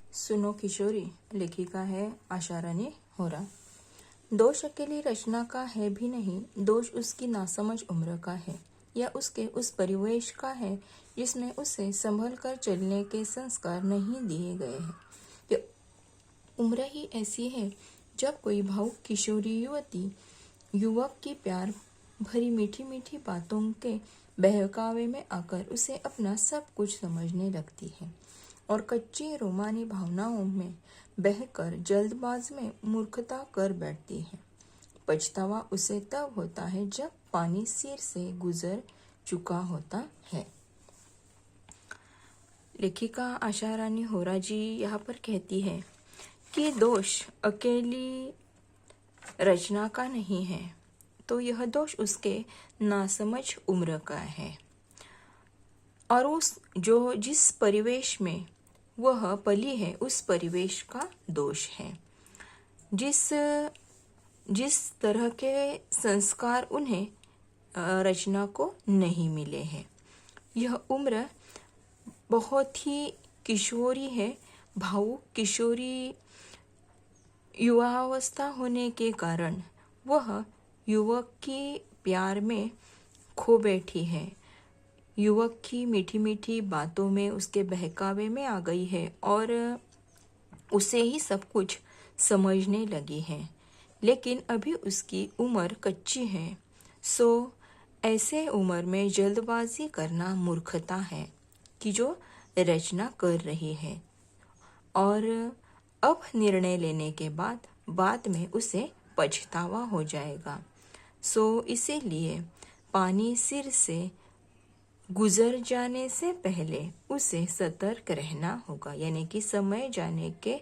सुनो किशोरी। लेखिका है आशा रानी होरा। दोष अकेली रचना का है भी नहीं, दोष उसकी नासमझ उम्र का है, या उसके उस परिवेश का है जिसमें उसे संभल कर चलने के संस्कार नहीं दिए गए हैं। ये उम्र ही ऐसी है जब कोई भावुक किशोरी युवती युवक की प्यार भरी मीठी मीठी बातों के बहकावे में आकर उसे अपना सब कुछ समझने लगती है और कच्ची रोमानी भावनाओं में बहकर जल्दबाज में मूर्खता कर बैठती है। पछतावा उसे तब होता है जब पानी सिर से गुजर चुका होता है। लेखिका आशा रानी होरा जी यहाँ पर कहती है कि दोष अकेली रचना का नहीं है, तो यह दोष उसके नासमझ उम्र का है और जिस परिवेश में वह पली है उस परिवेश का दोष है। जिस तरह के संस्कार उन्हें रचना को नहीं मिले हैं। यह उम्र बहुत ही किशोरी है, भावुक किशोरी युवावस्था होने के कारण वह युवक की प्यार में खो बैठी है, युवक की मीठी मीठी बातों में उसके बहकावे में आ गई है और उसे ही सब कुछ समझने लगी है। लेकिन अभी उसकी उम्र कच्ची है, सो ऐसे उम्र में जल्दबाजी करना मूर्खता है कि जो रचना कर रही है और अब निर्णय लेने के बाद में उसे पछतावा हो जाएगा। सो इसीलिए पानी सिर से गुजर जाने से पहले उसे सतर्क रहना होगा, यानी कि समय जाने के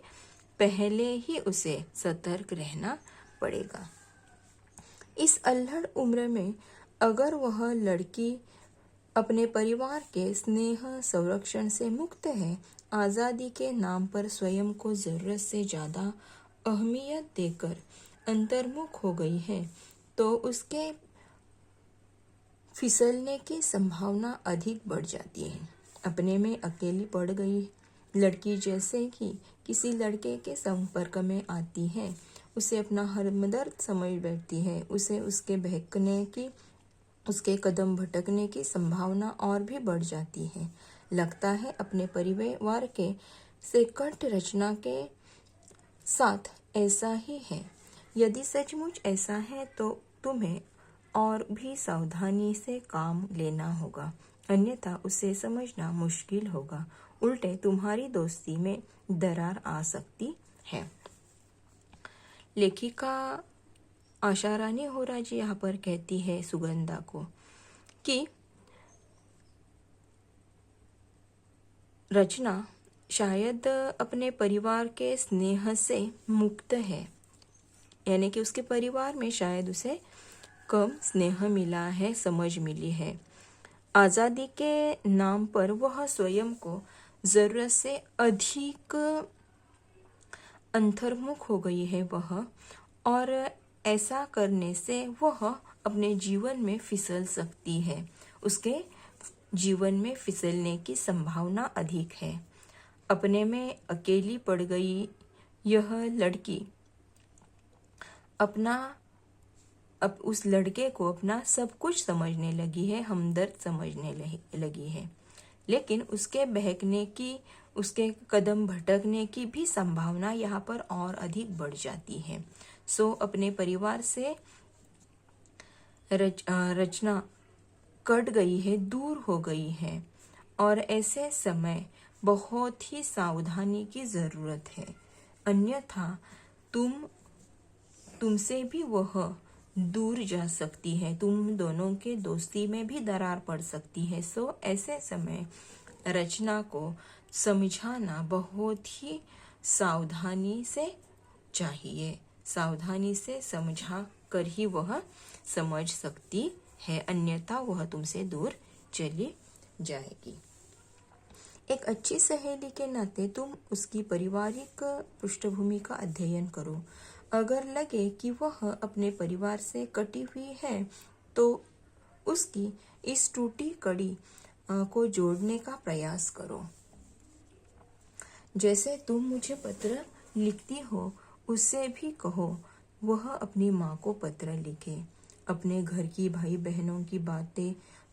पहले ही उसे सतर्क रहना पड़ेगा। इस अल्हड़ उम्र में अगर वह लड़की अपने परिवार के स्नेह संरक्षण से मुक्त है, आज़ादी के नाम पर स्वयं को जरूरत से ज़्यादा अहमियत देकर अंतर्मुख हो गई है, तो उसके फिसलने की संभावना अधिक बढ़ जाती है। अपने में अकेली पड़ गई लड़की जैसे कि किसी लड़के के संपर्क में आती है, उसे अपना हमदर्द समझ बैठती है, उसे उसके बहकने की, उसके कदम भटकने की संभावना और भी बढ़ जाती है। लगता है अपने परिवार के से कट रचना के साथ ऐसा ही है। यदि सचमुच ऐसा है तो तुम्हें और भी सावधानी से काम लेना होगा, अन्यथा उसे समझना मुश्किल होगा। उल्टे तुम्हारी दोस्ती में दरार आ सकती है। लेखिका आशा रानी होरा जी यहाँ पर कहती है सुगंधा को कि रचना शायद अपने परिवार के स्नेह से मुक्त है, यानी कि उसके परिवार में शायद उसे कम स्नेह मिला है, समझ मिली है। आज़ादी के नाम पर वह स्वयं को जरूरत से अधिक अंतर्मुख हो गई है वह, और ऐसा करने से वह अपने जीवन में फिसल सकती है। उसके जीवन में फिसलने की संभावना अधिक है। अपने में अकेली पड़ गई यह लड़की अब उस लड़के को अपना सब कुछ समझने लगी है, हमदर्द समझने लगी है, लेकिन उसके बहकने की, उसके कदम भटकने की भी संभावना यहाँ पर और अधिक बढ़ जाती है। सो अपने परिवार से रचना कट गई है, दूर हो गई है, और ऐसे समय बहुत ही सावधानी की जरूरत है, अन्यथा तुमसे भी वह दूर जा सकती है, तुम दोनों के दोस्ती में भी दरार पड़ सकती है। सो ऐसे समय रचना को समझाना बहुत ही सावधानी से चाहिए, सावधानी से समझा कर ही वह समझ सकती है, अन्यथा वह तुमसे दूर चली जाएगी। एक अच्छी सहेली के नाते तुम उसकी पारिवारिक पृष्ठभूमि का अध्ययन करो। अगर लगे कि वह अपने परिवार से कटी हुई है, तो उसकी इस टूटी कड़ी को जोड़ने का प्रयास करो। जैसे तुम मुझे पत्र लिखती हो उससे भी कहो वह अपनी माँ को पत्र लिखे। अपने घर की भाई बहनों की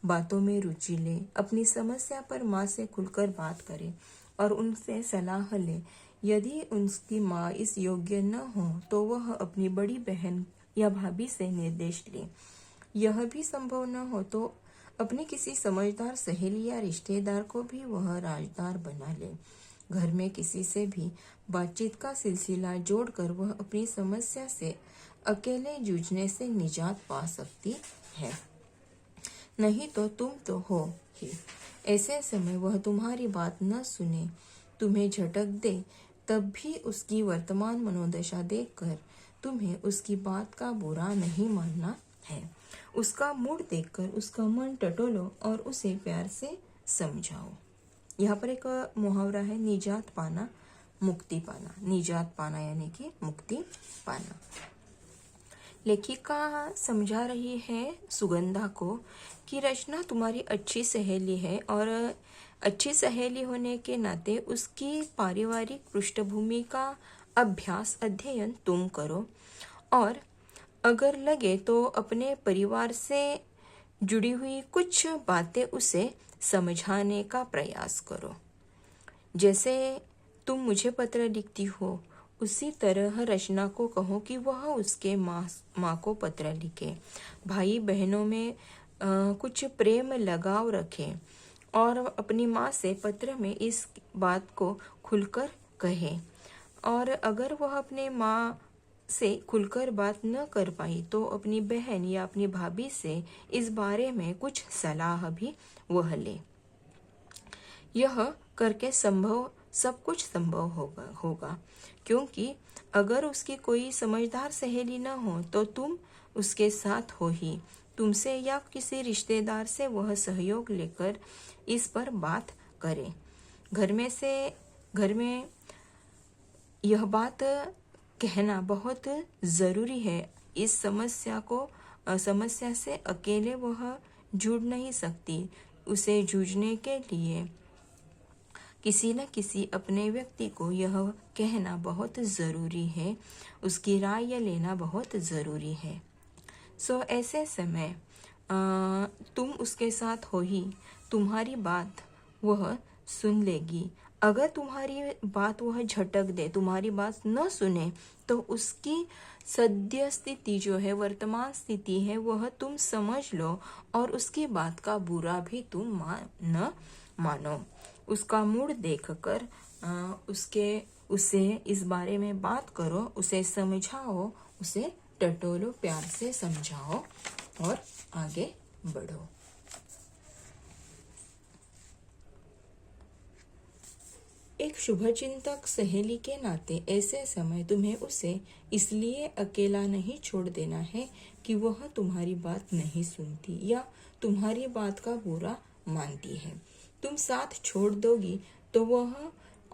बातों में रुचि ले। अपनी समस्या पर माँ से खुलकर बात करे और उनसे सलाह ले। यदि उसकी माँ इस योग्य न हो तो वह अपनी बड़ी बहन या भाभी से निर्देश ले। यह भी संभव न हो तो अपने किसी समझदार सहेली या रिश्तेदार को भी वह राजदार बना ले। घर में किसी से भी बातचीत का सिलसिला जोड़कर वह अपनी समस्या से अकेले जूझने से निजात पा सकती है। नहीं तो तुम तो हो ही। ऐसे समय वह तुम्हारी बात न सुने, तुम्हें झटक दे, तब भी उसकी वर्तमान मनोदशा देखकर तुम्हें उसकी बात का बुरा नहीं मानना है। उसका मूड देखकर उसका मन टटोलो और उसे प्यार से समझाओ। यहाँ पर एक मुहावरा है, निजात पाना मुक्ति पाना। निजात पाना यानी कि मुक्ति पाना। लेखिका समझा रही है सुगंधा को कि रचना तुम्हारी अच्छी सहेली है और अच्छी सहेली होने के नाते उसकी पारिवारिक पृष्ठभूमि का अध्ययन तुम करो और अगर लगे तो अपने परिवार से जुड़ी हुई कुछ बातें उसे समझाने का प्रयास करो। जैसे तुम मुझे पत्र लिखती हो उसी तरह रचना को कहो कि वह उसके माँ को पत्र लिखे। भाई बहनों में कुछ प्रेम लगाव रखे और अपनी माँ से पत्र में इस बात को खुलकर कहे। और अगर वह अपने माँ से खुलकर बात न कर पाई तो अपनी बहन या अपनी भाभी से इस बारे में कुछ सलाह भी वह ले। यह करके सब कुछ संभव होगा क्योंकि अगर उसकी कोई समझदार सहेली न हो तो तुम उसके साथ हो ही। तुमसे या किसी रिश्तेदार से वह सहयोग लेकर इस पर बात करे। घर में यह बात कहना बहुत ज़रूरी है। इस समस्या से अकेले वह जूझ नहीं सकती। उसे जूझने के लिए किसी न किसी अपने व्यक्ति को यह कहना बहुत ज़रूरी है। उसकी राय लेना बहुत ज़रूरी है। ऐसे समय तुम उसके साथ हो ही, तुम्हारी बात वह सुन लेगी। अगर तुम्हारी बात वह झटक दे, तुम्हारी बात न सुने तो उसकी सद्य स्थिति जो है, वर्तमान स्थिति है, वह तुम समझ लो और उसकी बात का बुरा भी तुम न मानो। उसका मूड देखकर उसे इस बारे में बात करो, उसे समझाओ, उसे टटोलो, प्यार से समझाओ और आगे बढ़ो। एक शुभचिंतक सहेली के नाते ऐसे समय तुम्हें उसे इसलिए अकेला नहीं छोड़ देना है कि वह तुम्हारी बात नहीं सुनती या तुम्हारी बात का बुरा मानती है। तुम साथ छोड़ दोगी तो वह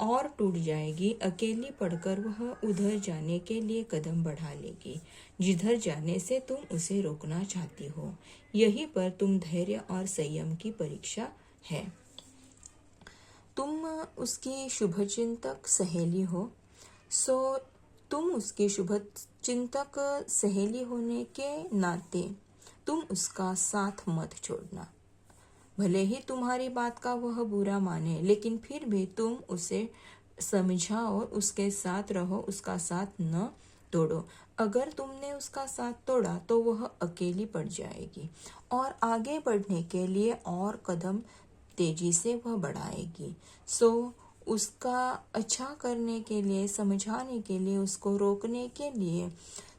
और टूट जाएगी। अकेली पड़कर वह उधर जाने के लिए कदम बढ़ा लेगी जिधर जाने से तुम उसे रोकना चाहती हो। यहीं पर तुम धैर्य और संयम की परीक्षा है। तुम उसकी शुभचिंतक सहेली हो, तुम उसकी शुभचिंतक सहेली होने के नाते तुम उसका साथ मत छोड़ना। भले ही तुम्हारी बात का वह बुरा माने, लेकिन फिर भी तुम उसे समझाओ, उसके साथ रहो, उसका साथ न तोड़ो। अगर तुमने उसका साथ तोड़ा तो वह अकेली पड़ जाएगी और आगे बढ़ने के लिए और कदम तेजी से वह बढ़ाएगी। उसका अच्छा करने के लिए, समझाने के लिए, उसको रोकने के लिए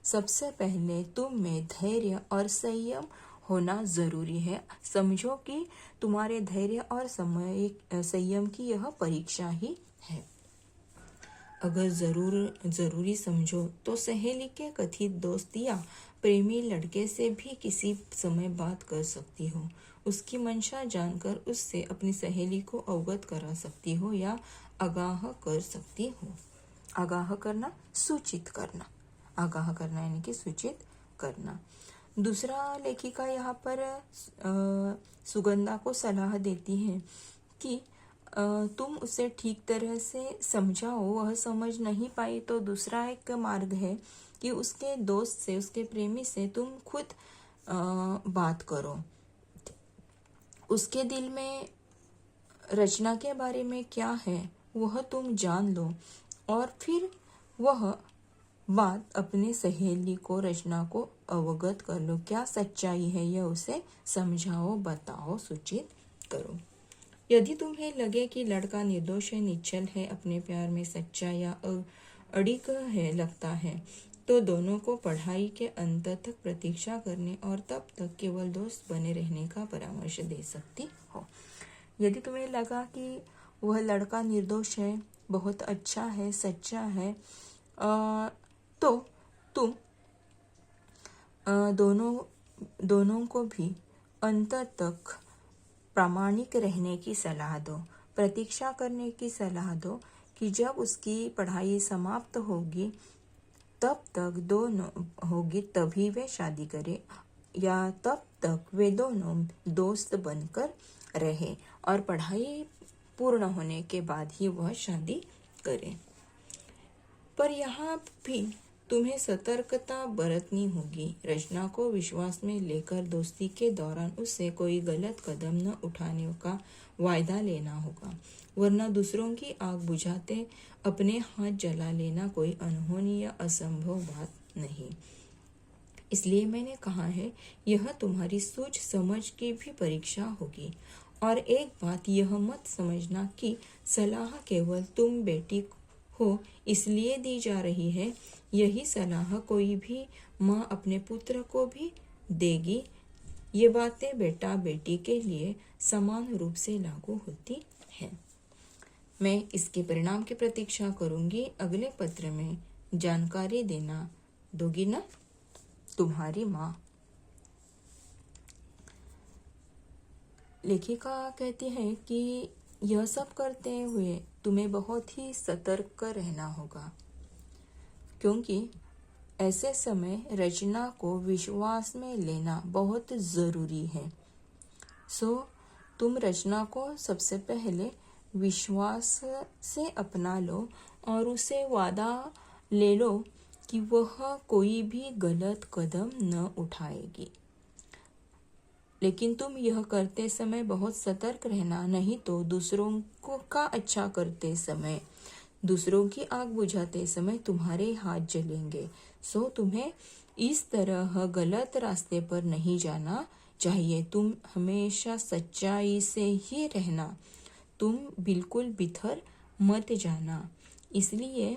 सबसे पहले तुम में धैर्य और संयम होना जरूरी है। समझो कि तुम्हारे धैर्य और संयम की यह परीक्षा ही है। अगर जरूरी समझो तो सहेली के कथित दोस्त या प्रेमी लड़के से भी किसी समय बात कर सकती हो। उसकी मंशा जानकर उससे अपनी सहेली को अवगत करा सकती हो या आगाह कर सकती हो। आगाह करना, सूचित करना। आगाह करना यानी कि सूचित करना। दूसरा, लेखिका यहाँ पर सुगंधा को सलाह देती है कि तुम उसे ठीक तरह से समझाओ। वह समझ नहीं पाई तो दूसरा एक मार्ग है कि उसके दोस्त से, उसके प्रेमी से तुम खुद बात करो। उसके दिल में रचना के बारे में क्या है वह तुम जान लो और फिर वह बात अपने सहेली को, रचना को अवगत कर लो। क्या सच्चाई है यह उसे समझाओ, बताओ, सूचित करो। यदि तुम्हें लगे कि लड़का निर्दोष है, निश्चल है, अपने प्यार में सच्चा या अड़िग है लगता है, तो दोनों को पढ़ाई के अंत तक प्रतीक्षा करने और तब तक केवल दोस्त बने रहने का परामर्श दे सकती हो। यदि तुम्हें लगा कि वह लड़का निर्दोष है, बहुत अच्छा है, सच्चा है, तो तुम दोनों को भी अंत तक प्रामाणिक रहने की सलाह दो, प्रतीक्षा करने की सलाह दो कि जब उसकी पढ़ाई समाप्त होगी तब तक दोनों होगी तभी वे शादी करें, या तब तक वे दोनों दोस्त बनकर रहे और पढ़ाई पूर्ण होने के बाद ही वह शादी करें। पर यहाँ भी तुम्हें सतर्कता बरतनी होगी। रचना को विश्वास में लेकर दोस्ती के दौरान उससे कोई गलत कदम न उठाने का वायदा लेना होगा, वरना दूसरों की आग बुझाते अपने हाथ जला लेना कोई अनहोनी या असंभव बात नहीं। इसलिए मैंने कहा है, यह तुम्हारी सोच समझ की भी परीक्षा होगी। और एक बात यह मत समझना कि सलाह केवल तुम बेटी हो इसलिए दी जा रही है। यही सलाह कोई भी माँ अपने पुत्र को भी देगी। ये बातें बेटा बेटी के लिए समान रूप से लागू होती हैं। मैं इसके परिणाम की प्रतीक्षा करूंगी। अगले पत्र में जानकारी देना दोगी ना? तुम्हारी माँ। लेखिका कहती है कि यह सब करते हुए तुम्हें बहुत ही सतर्क रहना होगा, क्योंकि ऐसे समय रचना को विश्वास में लेना बहुत ज़रूरी है। सो तुम रचना को सबसे पहले विश्वास से अपना लो और उसे वादा ले लो कि वह कोई भी गलत कदम न उठाएगी। लेकिन तुम यह करते समय बहुत सतर्क रहना, नहीं तो दूसरों का अच्छा करते समय, दूसरों की आग बुझाते समय तुम्हारे हाथ जलेंगे। सो तुम्हें इस तरह गलत रास्ते पर नहीं जाना चाहिए। तुम हमेशा सच्चाई से ही रहना, तुम बिल्कुल बिखर मत जाना। इसलिए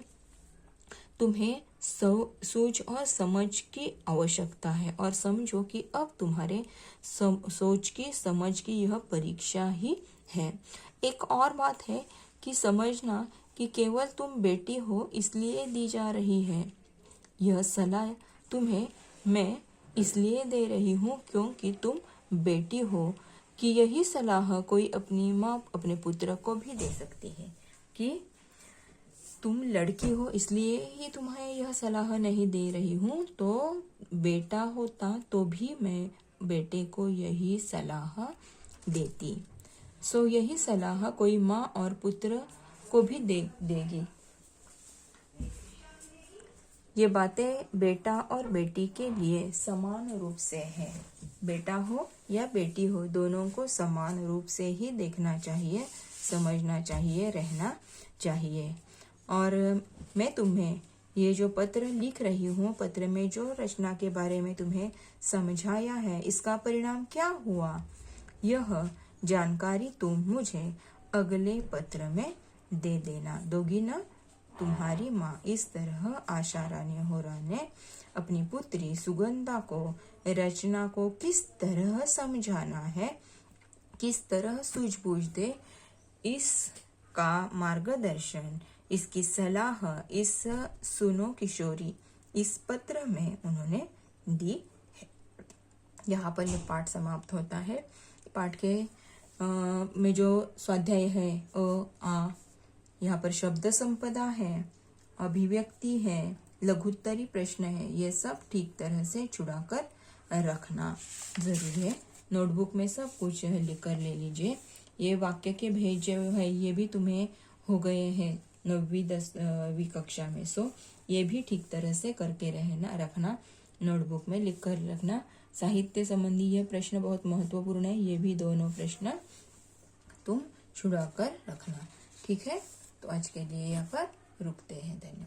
तुम्हें सूझ और समझ की आवश्यकता है, और समझो कि अब तुम्हारे सोच की, समझ की यह परीक्षा ही है। एक और बात है कि समझना कि केवल तुम बेटी हो इसलिए दी जा रही है। यह सलाह तुम्हें मैं इसलिए दे रही हूँ क्योंकि तुम बेटी हो, कि यही सलाह कोई अपनी माँ अपने पुत्र को भी दे सकती है कि तुम लड़की हो इसलिए ही तुम्हें यह सलाह नहीं दे रही हूँ, तो बेटा होता तो भी मैं बेटे को यही सलाह देती। सो यही सलाह कोई माँ और पुत्र को भी देगी। ये बातें बेटा और बेटी के लिए समान रूप से है। बेटा हो या बेटी हो, दोनों को समान रूप से ही देखना चाहिए, समझना चाहिए, रहना चाहिए। और मैं तुम्हें ये जो पत्र लिख रही हूँ, पत्र में जो रचना के बारे में तुम्हें समझाया है, इसका परिणाम क्या हुआ, यह जानकारी तुम मुझे अगले पत्र में दे देना दोगी ना? तुम्हारी माँ। इस तरह आशा रानी होरा ने अपनी पुत्री सुगंधा को रचना को किस तरह समझाना है, किस तरह सूझबूझ दे, इसका मार्गदर्शन, इसकी सलाह इस सुनो किशोरी इस पत्र में उन्होंने दी है। यहाँ पर यह पाठ समाप्त होता है। पाठ के में जो स्वाध्याय है आ, यहाँ पर शब्द संपदा है, अभिव्यक्ति है, लघुत्तरी प्रश्न है, ये सब ठीक तरह से छुड़ा कर रखना जरूरी है। नोटबुक में सब कुछ लिख कर ले लीजिए। ये वाक्य के भेद जो है ये भी तुम्हें हो गए हैं 9वीं 10वीं कक्षा में। सो ये भी ठीक तरह से करके रखना, नोटबुक में लिख कर रखना। साहित्य संबंधी यह प्रश्न बहुत महत्वपूर्ण है, ये भी दोनों प्रश्न तुम छुड़ा कर रखना। ठीक है, तो आज के लिए यहाँ पर रुकते हैं। धन्यवाद।